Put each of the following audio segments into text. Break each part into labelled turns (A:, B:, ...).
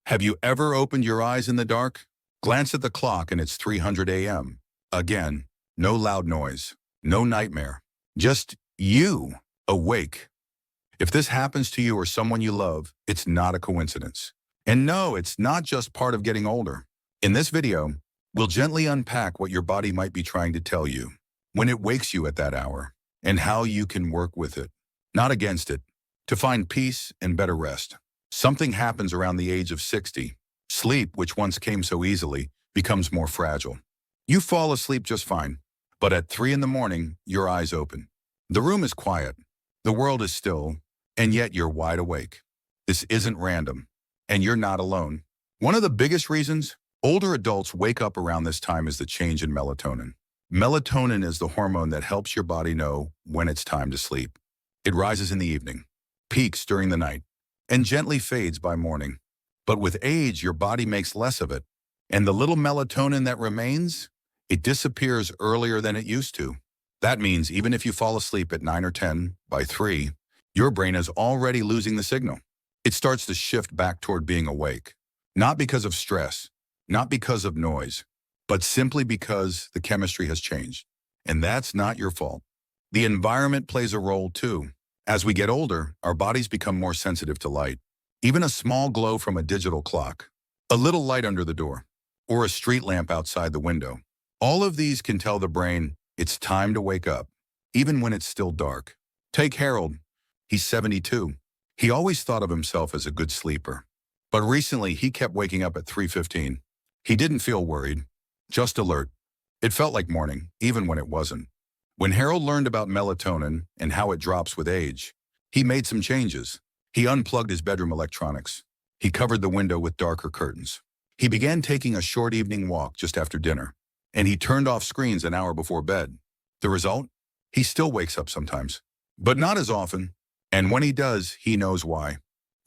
A: Have you ever opened your eyes in the dark? Glance at the clock and it's 300 a.m. Again, no loud noise, no nightmare, just you awake. If this happens to you or someone you love, it's not a coincidence. And no, it's not just part of getting older. In this video, we'll gently unpack what your body might be trying to tell you when it wakes you at that hour and how you can work with it, not against it, to find peace and better rest. Something happens around the age of 60. Sleep, which once came so easily, becomes more fragile. You fall asleep just fine, but at 3 in the morning, your eyes open. The room is quiet, the world is still, and yet you're wide awake. This isn't random, and you're not alone. One of the biggest reasons older adults wake up around this time is the change in melatonin. Melatonin is the hormone that helps your body know when it's time to sleep. It rises in the evening, peaks during the night, and gently fades by morning. But with age, your body makes less of it, and the little melatonin that remains, it disappears earlier than it used to. That means even if you fall asleep at 9 or 10, by 3, your brain is already losing the signal. It starts to shift back toward being awake, not because of stress, not because of noise, but simply because the chemistry has changed. And that's not your fault. The environment plays a role too. As we get older, our bodies become more sensitive to light. Even a small glow from a digital clock, a little light under the door, or a street lamp outside the window. All of these can tell the brain it's time to wake up, even when it's still dark. Take Harold. He's 72. He always thought of himself as a good sleeper. But recently, he kept waking up at 3:15. He didn't feel worried, just alert. It felt like morning, even when it wasn't. When Harold learned about melatonin and how it drops with age, he made some changes. He unplugged his bedroom electronics. He covered the window with darker curtains. He began taking a short evening walk just after dinner, and he turned off screens an hour before bed. The result? He still wakes up sometimes, but not as often. And when he does, he knows why.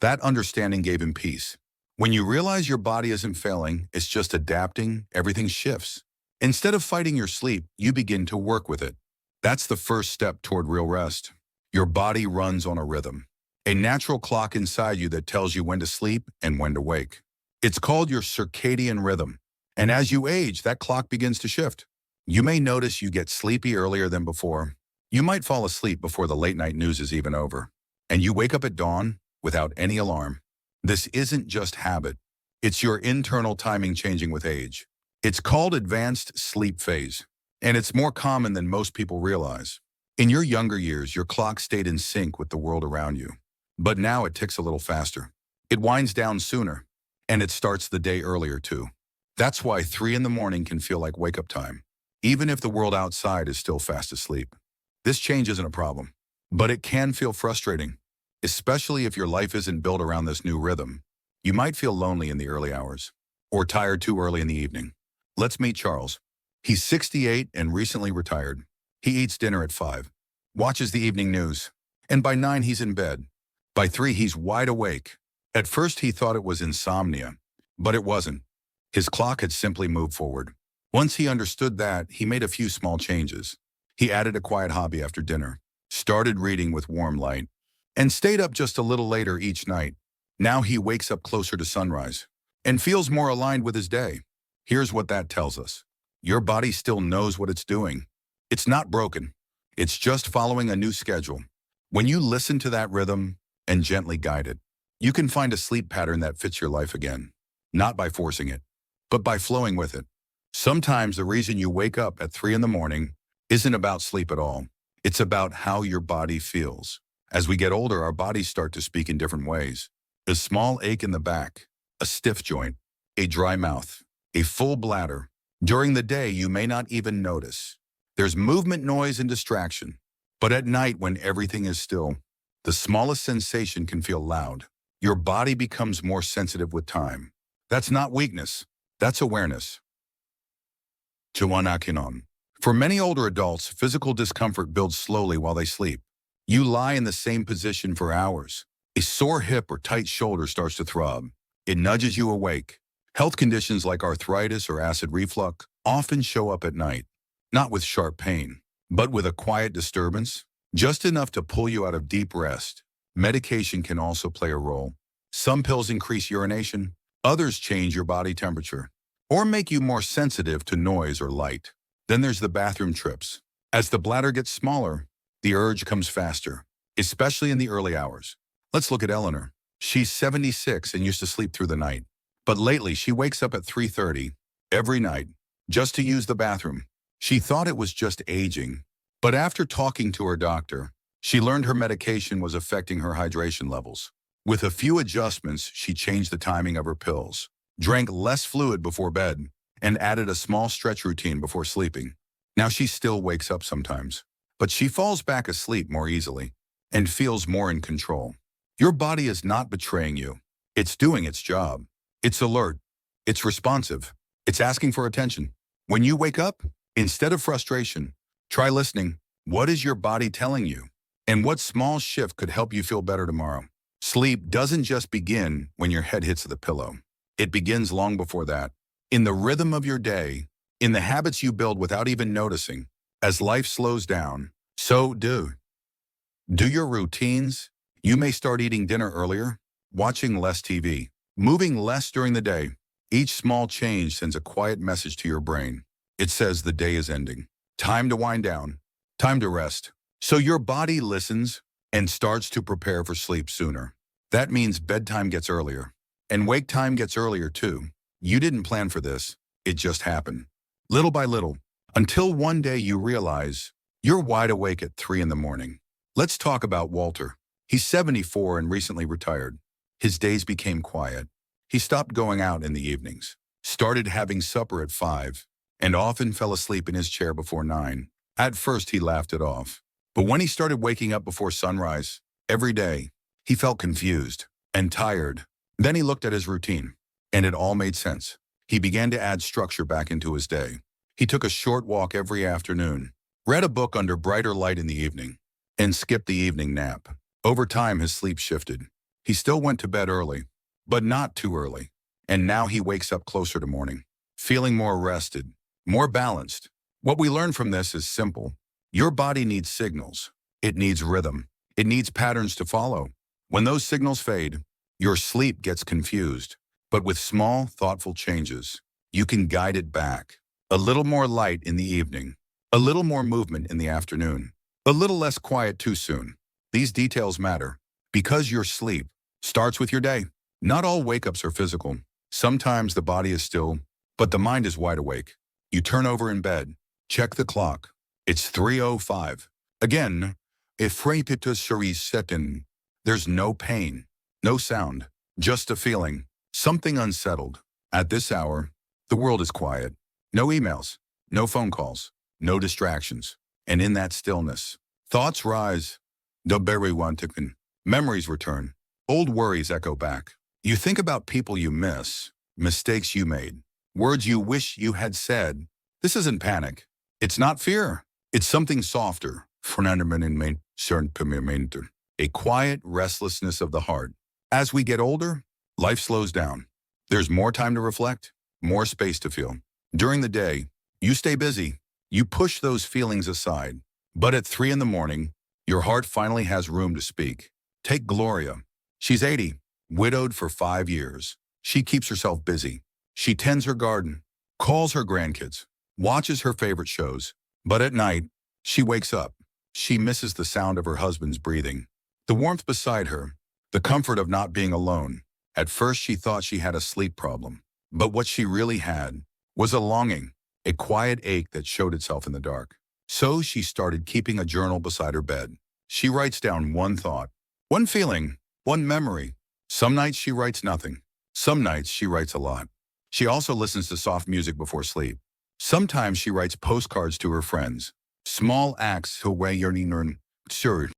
A: That understanding gave him peace. When you realize your body isn't failing, it's just adapting, everything shifts. Instead of fighting your sleep, you begin to work with it. That's the first step toward real rest. Your body runs on a rhythm, a natural clock inside you that tells you when to sleep and when to wake. It's called your circadian rhythm. And as you age, that clock begins to shift. You may notice you get sleepy earlier than before. You might fall asleep before the late night news is even over. And you wake up at dawn without any alarm. This isn't just habit. It's your internal timing changing with age. It's called advanced sleep phase. And it's more common than most people realize. In your younger years, your clock stayed in sync with the world around you. But now it ticks a little faster. It winds down sooner, and it starts the day earlier too. That's why 3 in the morning can feel like wake-up time, even if the world outside is still fast asleep. This change isn't a problem, but it can feel frustrating, especially if your life isn't built around this new rhythm. You might feel lonely in the early hours, or tired too early in the evening. Let's meet Charles. He's 68 and recently retired. He eats dinner at 5, watches the evening news, and by 9 he's in bed. By 3 he's wide awake. At first he thought it was insomnia, but it wasn't. His clock had simply moved forward. Once he understood that, he made a few small changes. He added a quiet hobby after dinner, started reading with warm light, and stayed up just a little later each night. Now he wakes up closer to sunrise and feels more aligned with his day. Here's what that tells us. Your body still knows what it's doing. It's not broken. It's just following a new schedule. When you listen to that rhythm and gently guide it, you can find a sleep pattern that fits your life again, not by forcing it, but by flowing with it. Sometimes the reason you wake up at 3 in the morning isn't about sleep at all. It's about how your body feels. As we get older, our bodies start to speak in different ways. A small ache in the back, a stiff joint, a dry mouth, a full bladder. During the day, you may not even notice. There's movement, noise, and distraction. But at night, when everything is still, the smallest sensation can feel loud. Your body becomes more sensitive with time. That's not weakness. That's awareness. Chiwanakinon. For many older adults, physical discomfort builds slowly while they sleep. You lie in the same position for hours. A sore hip or tight shoulder starts to throb. It nudges you awake. Health conditions like arthritis or acid reflux often show up at night, not with sharp pain, but with a quiet disturbance, just enough to pull you out of deep rest. Medication can also play a role. Some pills increase urination, Others change your body temperature or make you more sensitive to noise or light. Then there's the bathroom trips. As the bladder gets smaller, the urge comes faster, especially in the early hours. Let's look at Eleanor. She's 76 and used to sleep through the night. But lately, she wakes up at 3:30 every night just to use the bathroom. She thought it was just aging, but after talking to her doctor, she learned her medication was affecting her hydration levels. With a few adjustments, she changed the timing of her pills, drank less fluid before bed, and added a small stretch routine before sleeping. Now she still wakes up sometimes, but she falls back asleep more easily and feels more in control. Your body is not betraying you. It's doing its job. It's alert. It's responsive. It's asking for attention. When you wake up, instead of frustration, try listening. What is your body telling you? And what small shift could help you feel better tomorrow? Sleep doesn't just begin when your head hits the pillow. It begins long before that. In the rhythm of your day, in the habits you build without even noticing. As life slows down, so do your routines. You may start eating dinner earlier, watching less TV, moving less during the day. Each small change sends a quiet message to your brain. It says the day is ending. Time to wind down. Time to rest. So your body listens and starts to prepare for sleep sooner. That means bedtime gets earlier. And wake time gets earlier too. You didn't plan for this. It just happened. Little by little, until one day you realize you're wide awake at 3 in the morning. Let's talk about Walter. He's 74 and recently retired. His days became quiet. He stopped going out in the evenings, started having supper at 5, and often fell asleep in his chair before 9. At first, he laughed it off. But when he started waking up before sunrise, every day, he felt confused and tired. Then he looked at his routine, and it all made sense. He began to add structure back into his day. He took a short walk every afternoon, read a book under brighter light in the evening, and skipped the evening nap. Over time, his sleep shifted. He still went to bed early, but not too early. And now he wakes up closer to morning, feeling more rested, more balanced. What we learn from this is simple. Your body needs signals. It needs rhythm. It needs patterns to follow. When those signals fade, your sleep gets confused. But with small, thoughtful changes, you can guide it back. A little more light in the evening, a little more movement in the afternoon, a little less quiet too soon. These details matter because your sleep starts with your day. Not all wake-ups are physical. Sometimes the body is still, but the mind is wide awake. You turn over in bed, check the clock. It's 3:05. Again, if setin, there's no pain, no sound, just a feeling, something unsettled. At this hour, the world is quiet. No emails, no phone calls, no distractions. And in that stillness, thoughts rise. Memories return. Old worries echo back. You think about people you miss, mistakes you made, words you wish you had said. This isn't panic. It's not fear. It's something softer. A quiet restlessness of the heart. As we get older, life slows down. There's more time to reflect, more space to feel. During the day, you stay busy. You push those feelings aside. But at 3 in the morning, your heart finally has room to speak. Take Gloria. She's 80, widowed for 5 years. She keeps herself busy. She tends her garden, calls her grandkids, watches her favorite shows. But at night, she wakes up. She misses the sound of her husband's breathing, the warmth beside her, the comfort of not being alone. At first, she thought she had a sleep problem. But what she really had was a longing, a quiet ache that showed itself in the dark. So she started keeping a journal beside her bed. She writes down one thought, one feeling, one memory. Some nights she writes nothing. Some nights she writes a lot. She also listens to soft music before sleep. Sometimes she writes postcards to her friends. Small acts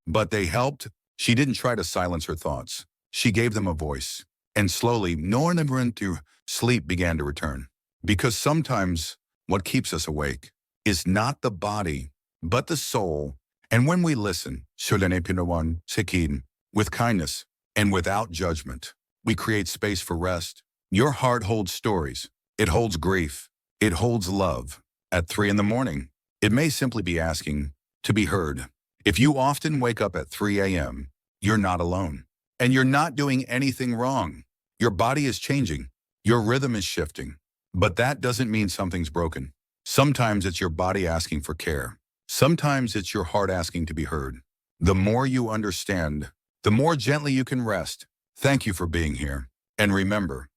A: but they helped. She didn't try to silence her thoughts. She gave them a voice. And slowly, sleep began to return. Because sometimes what keeps us awake is not the body, but the soul. And when we listen, with kindness and without judgment, we create space for rest. Your heart holds stories. It holds grief. It holds love. At 3 in the morning, it may simply be asking to be heard. If you often wake up at 3 a.m., you're not alone. And you're not doing anything wrong. Your body is changing. Your rhythm is shifting, but that doesn't mean something's broken. Sometimes it's your body asking for care. Sometimes it's your heart asking to be heard. The more you understand, the more gently you can rest. Thank you for being here. And remember,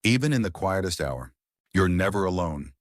A: even in the quietest hour, you're never alone.